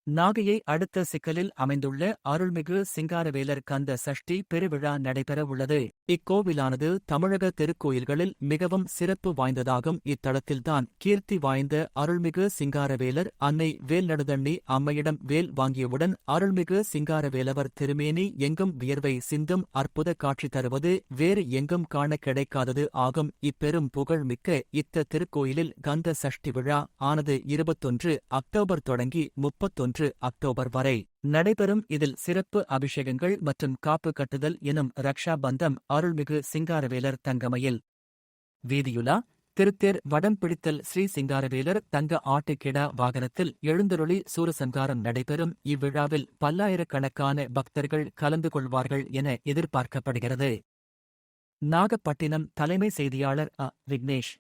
நாகையை அடுத்த சிக்கலில் அமைந்துள்ள அருள்மிகு சிங்காரவேலர் கந்த சஷ்டி பெருவிழா நடைபெற உள்ளது. இக்கோவிலானது தமிழக திருக்கோயில்களில் மிகவும் சிறப்பு வாய்ந்ததாகும். இத்தலத்தில்தான் கீர்த்தி வாய்ந்த அருள்மிகு சிங்காரவேலர் அன்னை வேல்நடுதண்ணி அம்மையிடம் வேல் வாங்கியவுடன் அருள்மிகு சிங்காரவேலவர் திருமேனி எங்கும் வியர்வை சிந்தும் அற்புத காட்சி தருவது வேறு எங்கும் காண கிடைக்காதது ஆகும். இப்பெரும் புகழ்மிக்க இத்த திருக்கோயிலில் கந்த சஷ்டி விழா ஆனது 21 அக்டோபர் தொடங்கி 31 அக்டோபர் வரை நடைபெறும். இதில் சிறப்பு அபிஷேகங்கள் மற்றும் காப்பு கட்டுதல் எனும் ரக்ஷா பந்தம், அருள்மிகு சிங்காரவேலர் தங்கமயில் வீதியுலா, திருத்தேர் வடம் பிடித்தல், ஸ்ரீ சிங்காரவேலர் தங்க ஆட்டுக்கிடா வாகனத்தில் எழுந்தருளி சூரசம்காரம் நடைபெறும். இவ்விழாவில் பல்லாயிரக்கணக்கான பக்தர்கள் கலந்து கொள்வார்கள் என எதிர்பார்க்கப்படுகிறது. நாகப்பட்டினம் தலைமை செய்தியாளர் விக்னேஷ்.